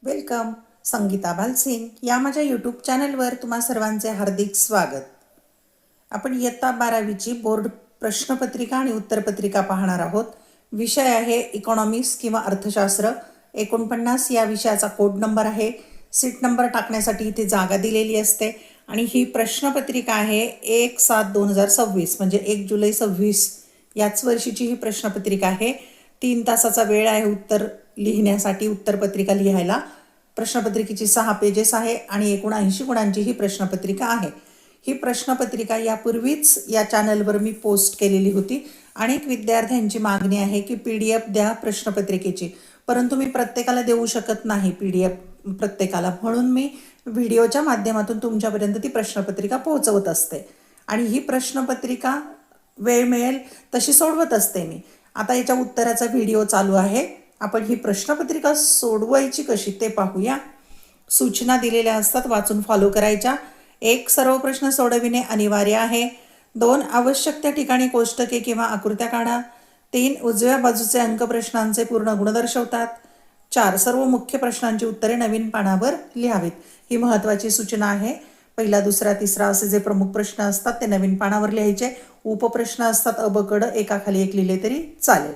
Welcome. Sangeeta Bhalsingh या माझ्या YouTube चॅनलवर तुम्हा सर्वांचे हार्दिक स्वागत. आपण इयत्ता 12वीची बोर्ड प्रश्नपत्रिका आणि उत्तरपत्रिका पाहणार आहोत. विषय आहे इकॉनॉमिक्स किंवा अर्थशास्त्र. 49 या विषयाचा कोड नंबर आहे. सीट नंबर टाकण्यासाठी इथे जागा दिलेली असते आणि ही प्रश्नपत्रिका आहे 1/7/2026 म्हणजे 1 जुलै 26 याच वर्षीची ही प्रश्नपत्रिका आहे. 3 तासाचा वेळ आहे उत्तर लिहिण्यासाठी, उत्तरपत्रिका लिहायला. प्रश्नपत्रिकेची 6 पेजेस आहे आणि 79 गुणांची ही प्रश्नपत्रिका आहे. ही प्रश्नपत्रिका यापूर्वीच या चॅनलवर मी पोस्ट केलेली होती. अनेक विद्यार्थ्यांची मागणी आहे की PDF द्या प्रश्नपत्रिकेची, परंतु मी प्रत्येकाला देऊ शकत नाही PDF प्रत्येकाला, म्हणून मी व्हिडिओच्या माध्यमातून तुमच्यापर्यंत ती प्रश्नपत्रिका पोहोचवत असते आणि ही प्रश्नपत्रिका वेळ मिळेल तशी सोडवत असते मी. आता याच्या उत्तराचा व्हिडिओ चालू आहे. आपण ही प्रश्नपत्रिका सोडवायची कशी ते पाहूया. सूचना दिलेल्या असतात, वाचून फॉलो करायच्या. 1. सर्व प्रश्न सोडविणे अनिवार्य आहे. 2. आवश्यक त्या ठिकाणी कोष्टके किंवा आकृत्या काढा. 3. उजव्या बाजूचे अंक प्रश्नांचे पूर्ण गुण दर्शवतात. 4. सर्व मुख्य प्रश्नांची उत्तरे नवीन पानावर लिहावीत. ही महत्त्वाची सूचना आहे. पहिला, दुसरा, तिसरा असे जे प्रमुख प्रश्न असतात ते नवीन पानावर लिहायचे. उपप्रश्न असतात अबकड, एकाखाली एक लिहिले तरी चालेल.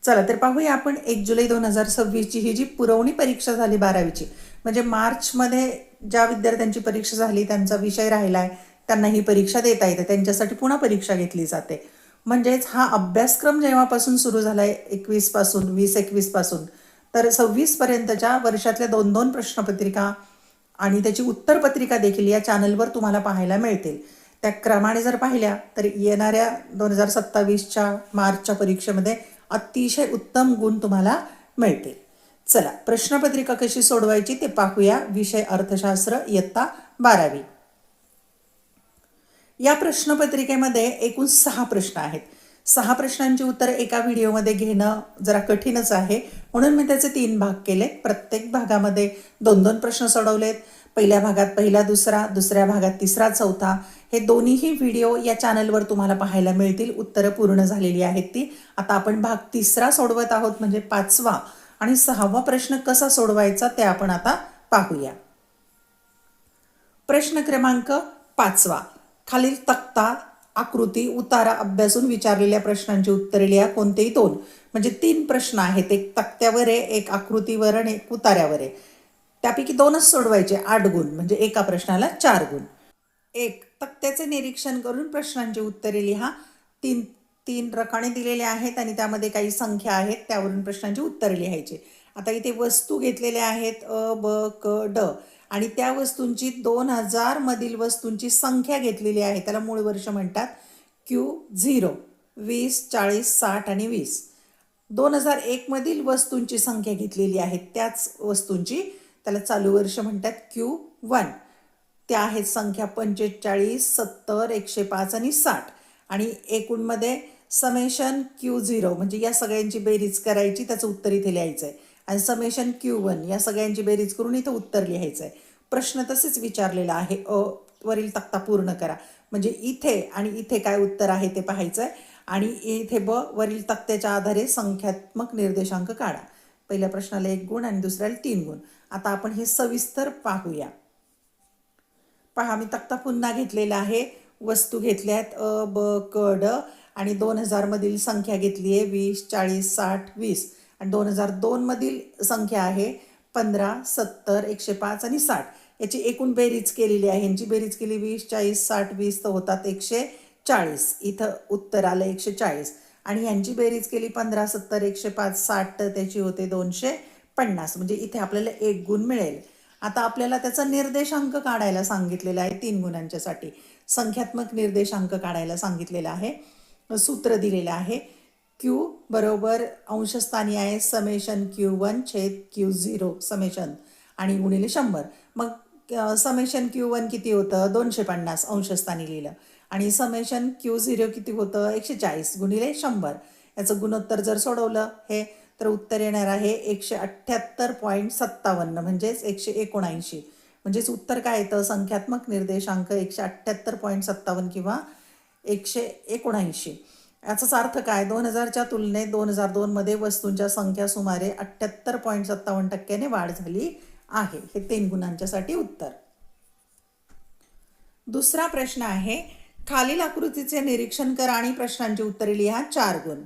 चला तर पाहूया आपण 1 जुलै 2026ची ही जी पुरवणी परीक्षा झाली 12वीची, म्हणजे मार्चमध्ये ज्या विद्यार्थ्यांची परीक्षा झाली त्यांचा विषय राहिला आहे त्यांना ही परीक्षा देता येते, त्यांच्यासाठी पुन्हा परीक्षा घेतली जाते. म्हणजेच हा अभ्यासक्रम जेव्हापासून सुरू झाला आहे 21 पासून, 20-21 पासून, तर 26पर्यंतच्या वर्षातल्या 2-2 प्रश्नपत्रिका आणि त्याची उत्तरपत्रिका देखील या चॅनलवर तुम्हाला पाहायला मिळतील. त्या क्रमाने जर पाहिल्या तर येणाऱ्या 2027च्या मार्चच्या परीक्षेमध्ये अतिशय उत्तम गुण तुम्हाला मिळतील. चला प्रश्नपत्रिका कशी सोडवायची ते पाहूया. विषय अर्थशास्त्र, इयत्ता 12वी. या प्रश्नपत्रिकेमध्ये एकूण 6 प्रश्न आहेत. 6 प्रश्नांची उत्तर एका व्हिडिओमध्ये घेणं जरा कठीणच आहे, म्हणून मी त्याचे 3 भाग केले. प्रत्येक भागामध्ये 2-2 प्रश्न सोडवलेत. पहिल्या भागात पहिला दुसरा, दुसऱ्या भागात तिसरा चौथा. हे दोन्हीही व्हिडिओ या चॅनलवर तुम्हाला पाहायला मिळतील. उत्तरं पूर्ण झालेली आहेत ती. आता आपण भाग तिसरा सोडवत आहोत, म्हणजे 5वा आणि 6वा प्रश्न कसा सोडवायचा ते आपण आता पाहूया. प्रश्न क्रमांक 5वा. खालील तक्ता, आकृती, उतारा अभ्यासून विचारलेल्या प्रश्नांची उत्तरे लिहा. कोणतेही 2, म्हणजे 3 प्रश्न आहेत. एक तक्त्यावर आहे, एक आकृतीवर आणि एक उतार्यावर आहे. त्यापैकी 2च सोडवायचे. 8 गुण, म्हणजे एका प्रश्नाला 4 गुण. 1. तक्त्याचे निरीक्षण करून प्रश्नांची उत्तरे लिहा. 3 रकाने दिलेले आहेत आणि त्यामध्ये काही संख्या आहेत, त्यावरून प्रश्नांची उत्तरे लिहायची. आता इथे वस्तू घेतलेल्या आहेत अ, ब, क, ड आणि त्या वस्तूंची 2000 मधील वस्तूंची संख्या घेतलेली आहे. त्याला मूळ वर्ष म्हणतात. Q0, 20, 40, 60 आणि 20. 2001 मधील वस्तूंची संख्या घेतलेली आहे, त्याच वस्तूंची त्याला चालू वर्ष म्हणतात Q1. त्या आहेत संख्या 45, 70, 105 आणि 60. आणि एकूणमध्ये समेशन Q0 म्हणजे या सगळ्यांची बेरीज करायची, त्याचं उत्तर इथे लिहायचं आहे. आणि समेशन Q1 या सगळ्यांची बेरीज करून इथं उत्तर लिहायचं आहे. प्रश्न तसेच विचारलेला आहे. वरील तक्ता पूर्ण करा, म्हणजे इथे आणि इथे काय उत्तर आहे ते पाहायचं आहे. आणि इथे वरील तक्त्याच्या आधारे संख्यात्मक निर्देशांक काढा. पहिल्या प्रश्नाला 1 गुण आणि दुसऱ्याला 3 गुण. आता आपण हे सविस्तर पाहूया. पहा, मी तक्ता पुन्हा घेतलेला आहे. वस्तू घेतल्या आहेत अ, ब, क, ड आणि 2000 मधील संख्या घेतली आहे 20, 40, 60, 20 आणि 2002 मधील संख्या आहे 15, 70, 105 आणि 60. याची एकूण बेरीज केलेली आहे. यांची बेरीज केली 20, 40, 60, 20 तर होतात 140. इथं उत्तर आलं 140. आणि यांची बेरीज केली 15, 70, 105, 60 तर त्याची होते 250. म्हणजे इथे आपल्याला 1 गुण मिळेल. आता आपल्याला त्याचा निर्देशांक काढायला सांगितलेला आहे 3 गुणांच्यासाठी. संख्यात्मक निर्देशांक काढायला सांगितलेला आहे. सूत्र दिलेलं आहे. Q बरोबर अंशस्थानी आहे समेशन Q1 छेद Q0 समेशन आणि गुणिले 100. मग समेशन Q1 किती होतं 250 अंशस्थानी लिहिलं आणि समेशन Q0 किती होतं 140 गुणिले 100. याचं गुणोत्तर जर सोडवलं हे तर उत्तर येणार आहे 178.57 म्हणजेच 179. म्हणजेच उत्तर काय येतं संख्यात्मक निर्देशांक 178.57 किंवा 179. याचाच अर्थ काय? 2000च्या तुलनेत 2002 मध्ये वस्तूंच्या संख्या सुमारे 78.57% वाढ झाली आहे. हे 3 गुणांच्यासाठी उत्तर. दुसरा प्रश्न आहे, खालील आकृतीचे निरीक्षण करा आणि प्रश्नांची उत्तरे लिहा. 4 गुण.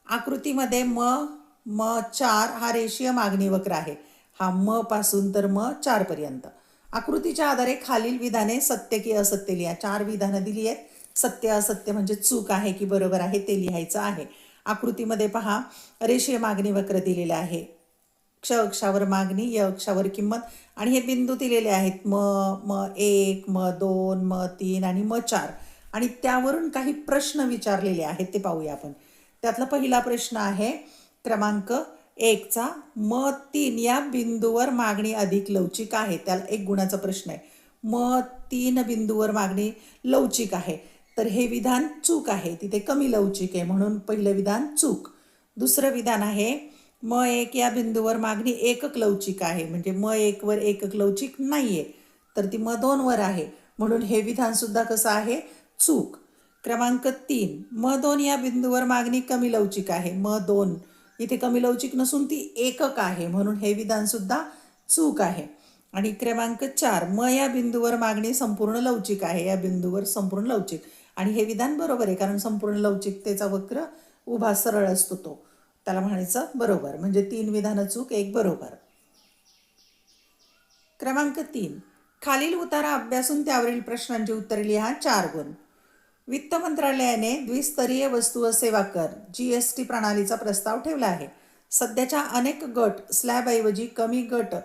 आकृतीमध्ये म4 हा रेषीय मागणी वक्र आहे. हा म पासून तर म4 पर्यंत. आकृतीच्या आधारे खालील विधाने सत्य की असत्य लिहा. 4 विधानं दिली आहेत. सत्य असत्य म्हणजे चूक आहे की बरोबर आहे ते लिहायचं आहे. आकृतीमध्ये पहा, रेषीय मागणी वक्र दिलेलं आहे. क्ष अक्षावर मागणी, य अक्षावर किंमत आणि हे बिंदू दिलेले आहेत. म1, म2, म3 आणि म4 आणि त्यावरून काही प्रश्न विचारलेले आहेत ते पाहूया आपण. त्यातला पहिला प्रश्न आहे क्रमांक 1चा, म3 या बिंदूवर मागणी अधिक लवचिक आहे. त्याला 1 गुणाचा प्रश्न आहे. म3 बिंदूवर मागणी लवचिक आहे, तर हे विधान चूक आहे. तिथे कमी लवचिक आहे म्हणून पहिलं विधान चूक. दुसरं विधान आहे, म1 या बिंदूवर मागणी एकक लवचिक आहे, म्हणजे म1 वर एकक लवचिक नाहीये, तर ती म2 वर आहे म्हणून हे विधान सुद्धा कसं आहे? चूक. क्रमांक 3, म2 या बिंदूवर मागणी कमी लवचिक आहे. म2 इथे कमी लवचिक नसून ती एकक आहे म्हणून हे विधान सुद्धा चूक आहे. आणि क्रमांक 4, म या बिंदूवर मागणी संपूर्ण लवचिक आहे. या बिंदूवर संपूर्ण लवचिक आणि हे विधान बरोबर आहे, कारण संपूर्ण लवचिकतेचा वक्र उभा सरळ असतो तो. त्याला म्हणायचं बरोबर. म्हणजे 3 विधानं चूक, 1 बरोबर. क्रमांक 3, खालील उतारा अभ्यासून त्यावरील प्रश्नांची उत्तरे लिहा. 4 गुण. वित्त मंत्रालयाने द्विस्तरीय वस्तू व सेवा कर GST प्रणालीचा प्रस्ताव ठेवला आहे. सध्याच्या अनेक गट स्लॅबऐवजी कमी गट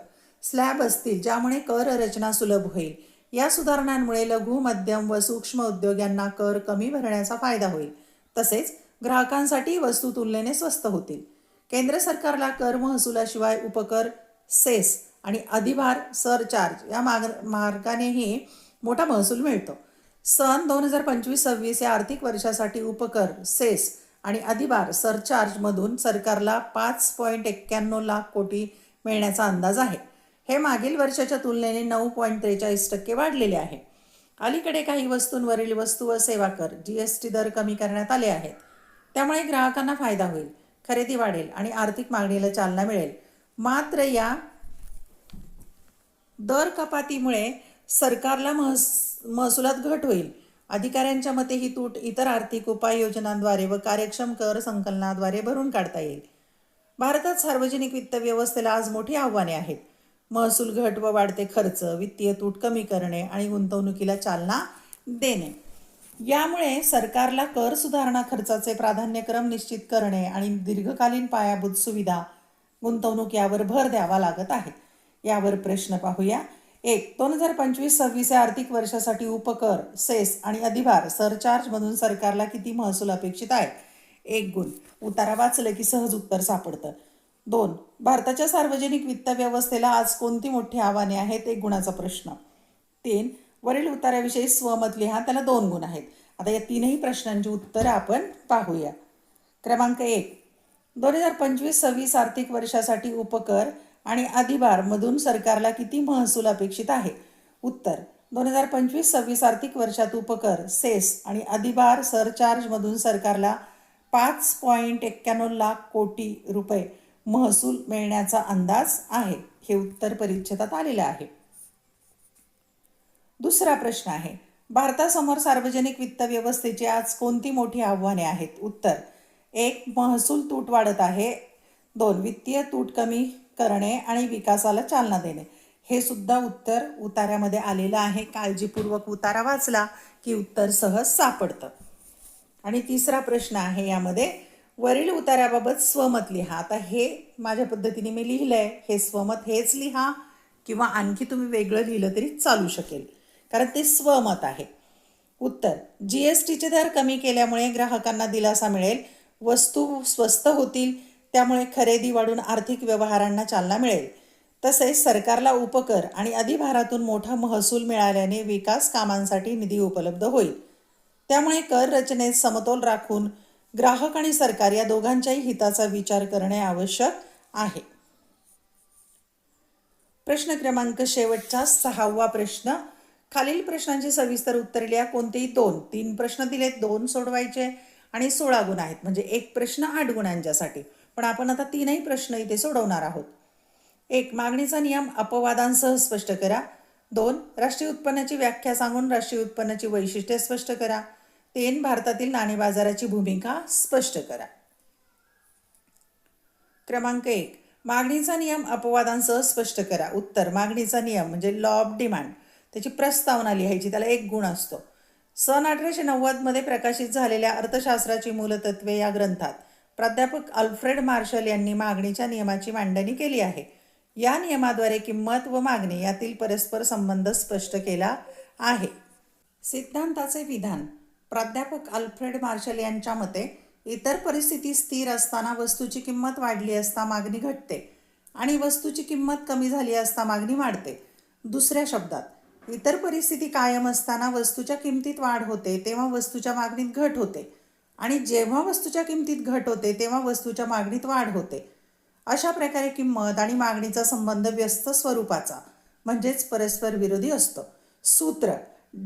स्लॅब असतील, ज्यामुळे कर रचना सुलभ होईल. या सुधारणांमुळे लघु, मध्यम व सूक्ष्म उद्योग कर कमी भरण्याचा फायदा होईल. तसेच ग्राहकांसाठी वस्तू तुलनेने स्वस्त होतील. केंद्र सरकारला कर महसुलाशिवाय उपकर, सेस आणि अधिभार सरचार्ज या मार्गानेही मोठा महसूल मिळतो. सन 2025-26 या आर्थिक वर्षासाठी उपकर, सेस आणि अधिभार सरचार्जमधून सरकारला 5.91 लाख कोटी मिळण्याचा अंदाज आहे. हे मागील वर्षाच्या तुलनेने 9.43% वाढलेले आहे. अलीकडे काही वस्तूंवरील वस्तू व सेवा कर GST दर कमी करण्यात आले आहेत. त्यामुळे ग्राहकांना फायदा होईल, खरेदी वाढेल आणि आर्थिक मागणीला चालना मिळेल. मात्र या दर कपातीमुळे सरकारला महसुलात घट होईल. अधिकाऱ्यांच्या मते ही तूट इतर आर्थिक उपाययोजनांद्वारे व कार्यक्षम कर संकलनाद्वारे भरून काढता येईल. भारतात सार्वजनिक वित्त व्यवस्थेला आज मोठी आव्हाने आहेत. महसूल घट व वाढते खर्च, वित्तीय तूट कमी करणे आणि गुंतवणुकीला चालना देणे. यामुळे सरकारला कर सुधारणा, खर्चाचे प्राधान्यक्रम निश्चित करणे आणि दीर्घकालीन पायाभूत सुविधा, गुंतवणूक यावर भर द्यावा लागत आहे. यावर प्रश्न पाहूया. 1. 2025-26 या आर्थिक वर्षासाठी उपकर, सेस आणि अधिभार सरचार्जमधून सरकारला किती महसूल अपेक्षित आहे? 1 गुण. उतारा वाचलं की सहज उत्तर सापडतं. 2. भारताच्या सार्वजनिक वित्त व्यवस्थेला आज कोणती मोठी आव्हाने आहेत? 1 गुणाचा प्रश्न. 3. वरील उताराविषयी स्वमत लिहा. त्याला 2 गुण आहेत. आता या 3ही प्रश्नांची उत्तरं आपण पाहूया. क्रमांक 1, 2025-26 आर्थिक वर्षासाठी उपकर आणि अधिभार मधून सरकारला किती महसूल अपेक्षित आहे? उत्तर: 2025-26 आर्थिक वर्षात उपकर, सेस आणि अधिभार सरचार्जमधून सरकारला 5.91 लाख कोटी रुपये महसूल मिळण्याचा अंदाज आहे. हे उत्तर परिच्छेदात आलेलं आहे. दुसरा प्रश्न आहे, भारतासमोर सार्वजनिक वित्त व्यवस्थेची आज कोणती मोठी आव्हाने आहेत? उत्तर: 1. महसूल तूट वाढत आहे. 2. वित्तीय तूट कमी करणे आणि विकासाला चालना देणे. हे सुद्धा उत्तर उतार्यामध्ये आलेलं आहे. काळजीपूर्वक उतारा वाचला की उत्तर सहज सापडतं. आणि तिसरा प्रश्न आहे यामध्ये, वरील उतार्याबाबत स्वमत लिहा. आता हे माझ्या पद्धतीने मी लिहिलंय. हे स्वमत हेच लिहा किंवा आणखी तुम्ही वेगळं लिहिलं तरी चालू शकेल, कारण ते स्वमत आहे. उत्तर: GSTचे दर कमी केल्यामुळे ग्राहकांना दिलासा मिळेल, वस्तू स्वस्त होतील, त्यामुळे खरेदी वाढून आर्थिक व्यवहारांना चालना मिळेल. तसेच सरकारला उपकर आणि अधिभारातून मोठा महसूल मिळाल्याने विकास कामांसाठी निधी उपलब्ध होईल. त्यामुळे कर रचनेत समतोल राखून ग्राहक आणि सरकार या दोघांच्याही हिताचा विचार करणे आवश्यक आहे. प्रश्न क्रमांक शेवटचा 6वा प्रश्न. खालील प्रश्नांची सविस्तर उत्तरे लिहा. कोणतेही 2. 3 प्रश्न दिलेत, 2 सोडवायचे आणि 16 गुण आहेत, म्हणजे एक प्रश्न 8 गुणांच्यासाठी. पण आपण आता तीनही प्रश्न इथे सोडवणार आहोत. 1. मागणीचा नियम अपवादांसह स्पष्ट करा. 2. राष्ट्रीय उत्पन्नाची व्याख्या सांगून राष्ट्रीय उत्पन्नाची वैशिष्ट्ये स्पष्ट करा. 3. भारतातील नाणे बाजाराची भूमिका स्पष्ट करा. क्रमांक 1. मागणीचा नियम अपवादांसह स्पष्ट करा. उत्तर: मागणीचा नियम म्हणजे लॉ ऑफ डिमांड, त्याची प्रस्तावना लिहायची, त्याला 1 गुण असतो. सन 1890 प्रकाशित झालेल्या अर्थशास्त्राची मूलतत्वे या ग्रंथात प्राध्यापक अल्फ्रेड मार्शल यांनी मागणीच्या नियमाची मांडणी केली आहे. या नियमाद्वारे किंमत व मागणी यातील परस्पर संबंध स्पष्ट केला आहे. सिद्धांताचे विधान. प्राध्यापक अल्फ्रेड मार्शल यांच्या मते इतर परिस्थिती स्थिर असताना वस्तूची किंमत वाढली असता मागणी घटते आणि वस्तूची किंमत कमी झाली असता मागणी वाढते. दुसऱ्या शब्दात, इतर परिस्थिती कायम असताना वस्तूच्या किमतीत वाढ होते तेव्हा वस्तूच्या मागणीत घट होते आणि जेव्हा वस्तूच्या किमतीत घट होते तेव्हा वस्तूच्या मागणीत वाढ होते. अशा प्रकारे किंमत आणि मागणीचा संबंध व्यस्त स्वरूपाचा म्हणजेच परस्पर विरोधी असतो. सूत्र: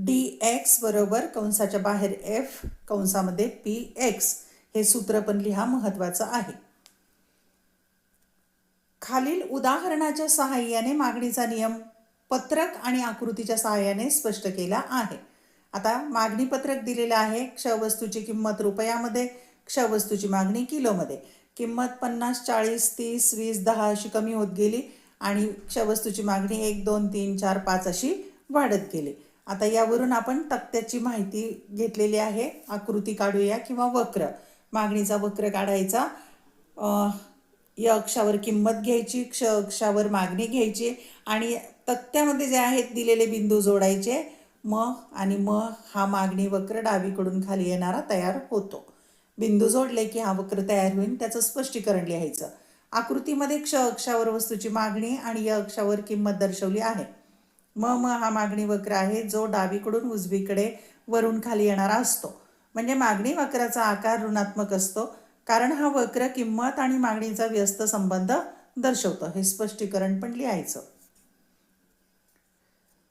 dx बरोबर कंसाच्या बाहेर f कंसामध्ये px. हे सूत्र पण लिहा, महत्वाचं आहे. खालील उदाहरणाच्या सहाय्याने मागणीचा नियम पत्रक आणि आकृतीच्या सहाय्याने स्पष्ट केला आहे. आता मागणी पत्रक दिलेलं आहे. क्ष वस्तूची किंमत रुपयामध्ये, क्ष वस्तूची मागणी किलोमध्ये. किंमत 50, 40, 30, 20, 10 अशी कमी होत गेली आणि क्ष वस्तूची मागणी 1, 2, 3, 4, 5 अशी वाढत गेली. आता यावरून आपण तक्त्याची माहिती घेतलेली आहे. आकृती काढूया किंवा वक्र. मागणीचा वक्र काढायचा. य अक्षावर किंमत घ्यायची, क्ष अक्षावर मागणी घ्यायची आणि तक्त्यामध्ये जे आहेत दिलेले बिंदू जोडायचे. म आणि म हा मागणी वक्र डावीकडून खाली येणारा तयार होतो. बिंदू जोडले की हा वक्र तयार होईल. त्याचं स्पष्टीकरण लिहायचं. आकृतीमध्ये क्ष अक्षावर वस्तूची मागणी आणि य अक्षावर किंमत दर्शवली आहे. म हा मागणी वक्र आहे जो डावीकडून उजवीकडे वरून खाली येणारा असतो. म्हणजे मागणी वक्राचा आकार ऋणात्मक असतो कारण हा वक्र किंमत आणि मागणीचा व्यस्त संबंध दर्शवतो. हे स्पष्टीकरण पण लिहायचं.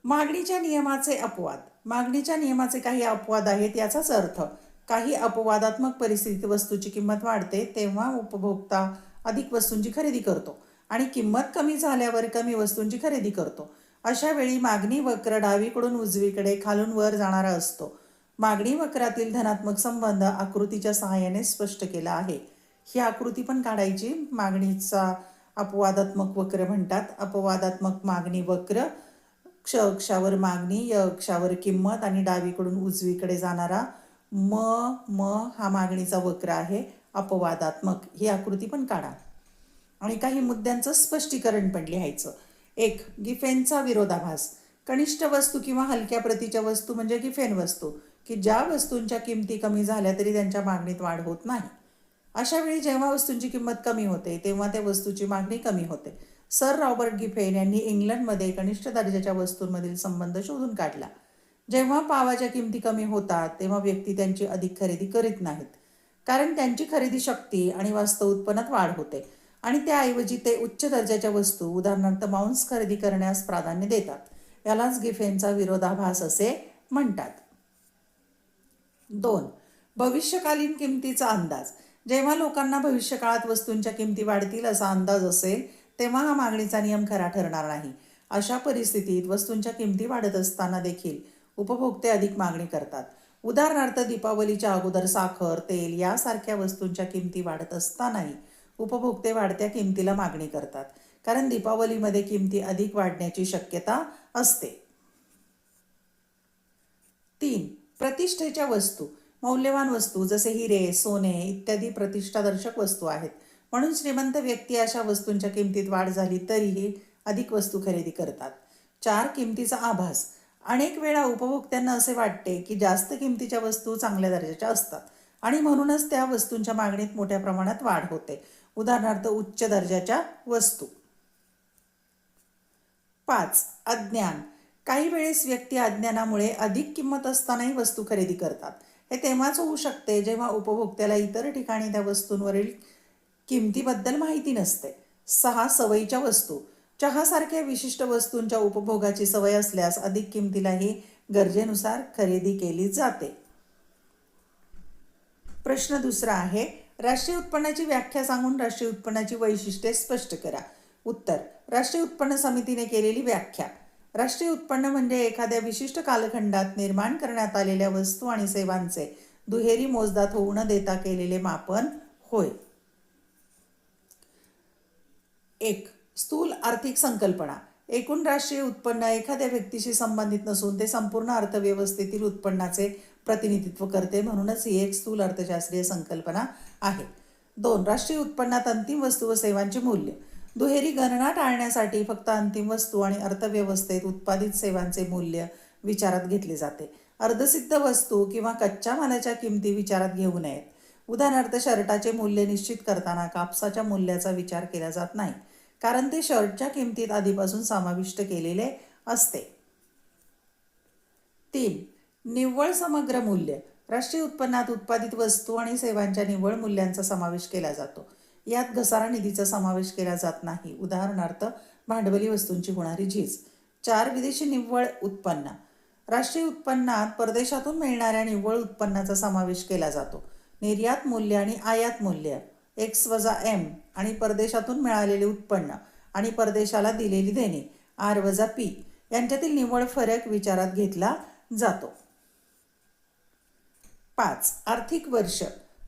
मागणीच्या नियमाचे अपवाद. मागणीच्या नियमाचे काही अपवाद आहेत. याचाच अर्थ काही अपवादात्मक परिस्थितीत वस्तूची किंमत वाढते तेव्हा उपभोक्ता अधिक वस्तूंची खरेदी करतो आणि किंमत कमी झाल्यावर कमी वस्तूंची खरेदी करतो. अशा वेळी मागणी वक्र डावीकडून उजवीकडे खालून वर जाणारा असतो. मागणी वक्रातील धनात्मक संबंध आकृतीच्या सहाय्याने स्पष्ट केला आहे. ही आकृती पण काढायची. मागणीचा अपवादात्मक वक्र म्हणतात. अपवादात्मक मागणी वक्र. क्ष अक्षावर मागणी, य अक्षावर किंमत आणि डावीकडून उजवीकडे जाणारा म हा मागणीचा वक्र आहे. अपवादात्मक. ही आकृती पण काढा आणि काही मुद्द्यांचं स्पष्टीकरण पण लिहायचं. 1. गिफेनचा विरोधाभास. कनिष्ठ वस्तू किंवा हलक्या प्रतीच्या वस्तू म्हणजे गिफेन वस्तू की ज्या वस्तूंच्या किमती कमी झाल्या तरी त्यांच्या मागणीत वाढ होत नाही. अशा वेळी जेव्हा वस्तूंची किंमत कमी होते तेव्हा त्या वस्तूची मागणी कमी होते. सर रॉबर्ट गिफेन यांनी इंग्लंडमध्ये कनिष्ठ दर्जाच्या वस्तूंमधील संबंध शोधून काढला. जेव्हा पावाच्या किमती कमी होतात तेव्हा व्यक्ती त्यांची अधिक खरेदी करीत नाहीत कारण त्यांची खरेदी शक्ती आणि वास्तव उत्पन्नात वाढ होते आणि त्याऐवजी ते उच्च दर्जाच्या वस्तू उदाहरणार्थ मांस खरेदी करण्यास प्राधान्य देतात. यालाच गिफेनचा विरोधाभास असे म्हणतात. 2. भविष्यकालीन किमतीचा अंदाज. जेव्हा लोकांना भविष्यकाळात वस्तूंच्या किमती वाढतील असा अंदाज असेल तेव्हा हा मागणीचा नियम खरा ठरणार नाही. अशा परिस्थितीत वस्तूंच्या किमती वाढत असताना देखील उपभोक्ते अधिक मागणी करतात. उदाहरणार्थ दीपावलीच्या अगोदर साखर, तेल यासारख्या वस्तूंच्या किमती वाढत असतानाही उपभोक्ते वाढत्या किमतीला मागणी करतात कारण दीपावलीमध्ये किमती अधिक वाढण्याची शक्यता असते. 3. प्रतिष्ठेच्या वस्तू. मौल्यवान वस्तू जसे हिरे, सोने इत्यादी प्रतिष्ठादर्शक वस्तू आहेत. म्हणून श्रीमंत व्यक्ती अशा वस्तूंच्या किमतीत वाढ झाली तरीही अधिक वस्तू खरेदी करतात. 4. किमतीचा आभास. अनेक वेळा उपभोक्त्यांना असे वाटते की जास्त किमतीच्या वस्तू चांगल्या दर्जाच्या असतात आणि म्हणूनच त्या वस्तूंच्या मागणीत मोठ्या प्रमाणात वाढ होते. उदाहरणार्थ उच्च दर्जाच्या वस्तू. 5. अज्ञान. काही वेळेस व्यक्ती अज्ञानामुळे अधिक किंमत असतानाही वस्तू खरेदी करतात. हे तेव्हाच होऊ शकते जेव्हा उपभोक्त्याला इतर ठिकाणी त्या वस्तूंवरील किमतीबद्दल माहिती नसते. 6. सवयीच्या वस्तू. चहासारख्या विशिष्ट वस्तूंच्या उपभोगाची सवय असल्यास अधिक किमतीलाही गरजेनुसार खरेदी केली जाते. प्रश्न दुसरा आहे, राष्ट्रीय उत्पन्नाची व्याख्या सांगून राष्ट्रीय उत्पन्नाची वैशिष्ट्ये स्पष्ट करा. उत्तर, राष्ट्रीय उत्पन्न समितीने केलेली व्याख्या. राष्ट्रीय उत्पन्न म्हणजे एखाद्या विशिष्ट कालखंडात निर्माण करण्यात आलेल्या वस्तू आणि सेवांचे दुहेरी मोजदाद होऊ न देता केलेले मापन होय. 1. स्थूल आर्थिक संकल्पना. एकूण राष्ट्रीय उत्पन्न एखाद्या व्यक्तीशी संबंधित नसून ते संपूर्ण अर्थव्यवस्थेतील उत्पन्नाचे प्रतिनिधित्व करते, म्हणूनच ही एक स्थूल अर्थशास्त्रीय संकल्पना आहे. 2. राष्ट्रीय उत्पन्नात अंतिम वस्तू व सेवांचे मूल्य. दुहेरी गणना टाळण्यासाठी फक्त अंतिम वस्तू आणि अर्थव्यवस्थेत उत्पादित सेवांचे मूल्य विचारात घेतले जाते. अर्धसिद्ध वस्तू किंवा कच्च्या मालाच्या किमती विचारात घेऊ नयेत. उदाहरणार्थ, शर्टाचे मूल्य निश्चित करताना कापसाच्या मूल्याचा विचार केला जात नाही, कारण ते शर्टच्या किमतीत आधीपासून समाविष्ट केलेले असते. 3. निव्वळ समग्र मूल्य. राष्ट्रीय उत्पन्नात उत्पादित वस्तू आणि सेवांच्या निव्वळ मूल्यांचा समावेश केला जातो. यात घसारा निधीचा समावेश केला जात नाही. उदाहरणार्थ, भांडवली वस्तूंची होणारी झीज. 4. विदेशी निव्वळ उत्पन्न. राष्ट्रीय उत्पन्नात परदेशातून मिळणाऱ्या निव्वळ उत्पन्नाचा समावेश केला जातो. निर्यात मूल्य आणि आयात मूल्य X-M आणि परदेशातून मिळालेले उत्पन्न आणि परदेशाला दिलेली देणे R-P यांच्यातील निव्वळ फरक विचारात घेतला जातो. 5. आर्थिक वर्ष.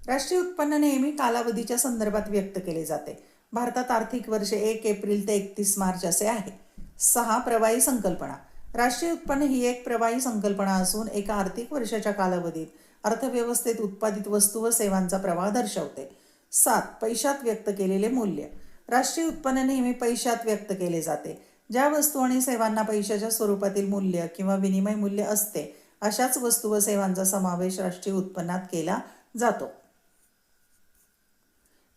राष्ट्रीय उत्पन्न नेहमी कालावधीच्या संदर्भात व्यक्त केले जाते. भारतात आर्थिक वर्ष 1 एप्रिल ते 31 मार्च असे आहे. 6. प्रवाही संकल्पना. राष्ट्रीय उत्पन्न ही एक प्रवाही संकल्पना असून एका आर्थिक वर्षाच्या कालावधीत अर्थव्यवस्थेत उत्पादित वस्तू व सेवांचा प्रवाह दर्शवते. 7. पैशात व्यक्त केलेले मूल्य. राष्ट्रीय उत्पन्न नेहमी पैशात व्यक्त केले जाते. ज्या वस्तू आणि सेवांना पैशाच्या स्वरूपातील मूल्य किंवा विनिमय मूल्य असते, अशाच वस्तू व सेवांचा समावेश राष्ट्रीय उत्पन्नात केला जातो.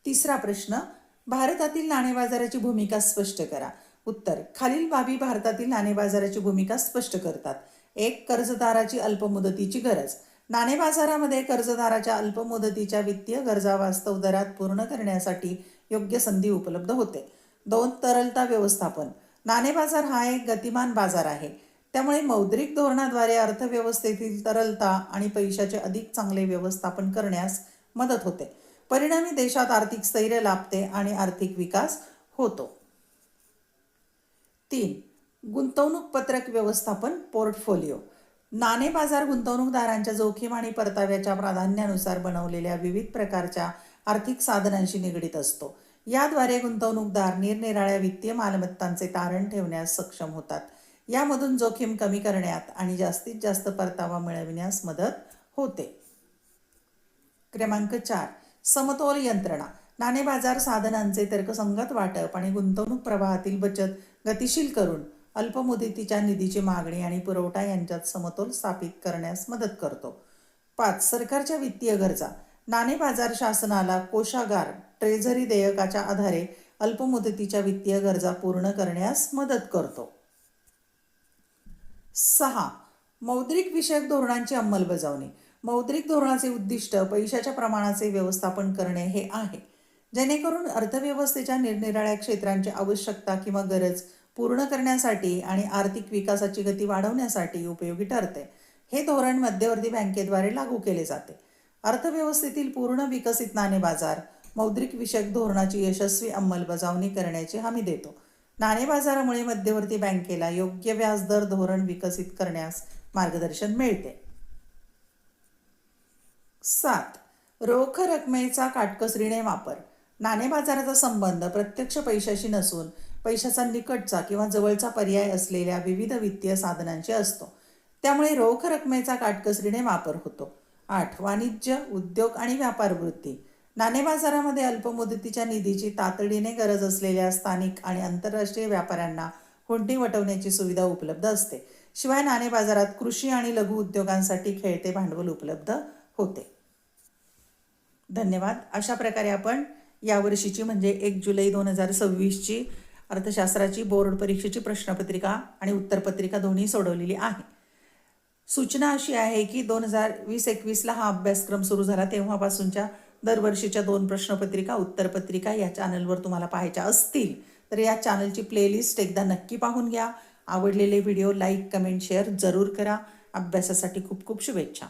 तिसरा प्रश्न, भारतातील नाणे बाजाराची भूमिका स्पष्ट करा. उत्तर, खालील बाबी भारतातील नाणे बाजाराची भूमिका स्पष्ट करतात. 1. कर्जदाराची अल्पमुदतीची गरज. नाणे बाजारामध्ये कर्जदाराच्या अल्पमुदतीच्या वित्तीय गरजा वास्तव दरात पूर्ण करण्यासाठी योग्य संधी उपलब्ध होते. 2. तरलता व्यवस्थापन. नाणे बाजार हा एक गतिमान बाजार आहे, त्यामुळे मौद्रिक धोरणाद्वारे अर्थव्यवस्थेतील तरलता आणि पैशाचे अधिक चांगले व्यवस्थापन करण्यास मदत होते. परिणामी देशात आर्थिक स्थैर्य लाभते आणि आर्थिक विकास होतो. 3. गुंतवणूक पत्रक व्यवस्थापन पोर्टफोलिओ. नाणे बाजार गुंतवणूकदारांच्या जोखीम आणि परताव्याच्या प्राधान्यानुसार बनवलेल्या विविध प्रकारच्या आर्थिक साधनांशी निगडीत असतो. याद्वारे गुंतवणूकदार निरनिराळ्या वित्तीय मालमत्तांचे तारण ठेवण्यास सक्षम होतात. यामधून जोखीम कमी करण्यात आणि जास्तीत जास्त परतावा मिळविण्यास मदत होते. क्रमांक 4. समतोल यंत्रणा. नाणे बाजार साधनांचे तर्कसंगत वाटप आणि गुंतवणूक प्रवाहातील बचत गतिशील करून अल्पमुदतीच्या निधीची मागणी आणि पुरवठा यांच्यात समतोल स्थापित करण्यास मदत करतो. 5. सरकारच्या वित्तीय गरजा. नाणे बाजार शासनाला कोषागार ट्रेझरी देयकाच्या आधारे अल्पमुदतीच्या वित्तीय गरजा पूर्ण करण्यास मदत करतो. 6. मौद्रिक विषयक धोरणांची अंमलबजावणी. मौद्रिक धोरणाचे उद्दिष्ट पैशाच्या प्रमाणाचे व्यवस्थापन करणे हे आहे, जेणेकरून अर्थव्यवस्थेच्या निरनिराळ्या क्षेत्रांची आवश्यकता किंवा गरज पूर्ण करण्यासाठी आणि आर्थिक विकासाची गती वाढवण्यासाठी उपयोगी ठरते. हे धोरण मध्यवर्ती बँकेद्वारे लागू केले जाते. अर्थव्यवस्थेतील पूर्ण विकसित नाणे बाजार मौद्रिक विषयक धोरणाची यशस्वी अंमलबजावणी करण्याची हमी देतो. नाणे बाजारामुळे मध्यवर्ती बँकेला योग्य व्याजदर धोरण विकसित करण्यास मार्गदर्शन मिळते. 7. रोख रकमेचा काटकसरीने वापर. नाणे बाजाराचा संबंध प्रत्यक्ष पैशाशी नसून पैशाचा निकटचा किंवा जवळचा पर्याय असलेल्या विविध वित्तीय साधनांशी असतो. त्यामुळे रोख रकमेचा काटकसरीने वापर होतो. 8. वाणिज्य, उद्योग आणि व्यापार वृद्धी. नाणे बाजारामध्ये अल्पमुदतीच्या निधीची तातडीने गरज असलेल्या स्थानिक आणि आंतरराष्ट्रीय व्यापाऱ्यांना हुंडी वटवण्याची सुविधा उपलब्ध असते. शिवाय नाणे बाजारात कृषी आणि लघु उद्योगांसाठी खेळते भांडवल उपलब्ध होते. धन्यवाद. अशा प्रकारे आपण यावर्षीची म्हणजे 1 जुलै 2026ची अर्थशास्त्राची बोर्ड परीक्षेची प्रश्नपत्रिका आणि उत्तरपत्रिका दोन्ही सोडवलेली आहे. सूचना अशी आहे की 2020-21ला हा अभ्यासक्रम सुरू झाला तेव्हापासूनच्या दरवर्षीच्या 2 प्रश्नपत्रिका उत्तरपत्रिका या चॅनलवर तुम्हाला पाहायच्या असतील तर या चॅनलची प्लेलिस्ट एकदा नक्की पाहून घ्या. आवडलेले व्हिडिओ लाईक, कमेंट, शेअर जरूर करा. अभ्यासासाठी खूप खूप शुभेच्छा.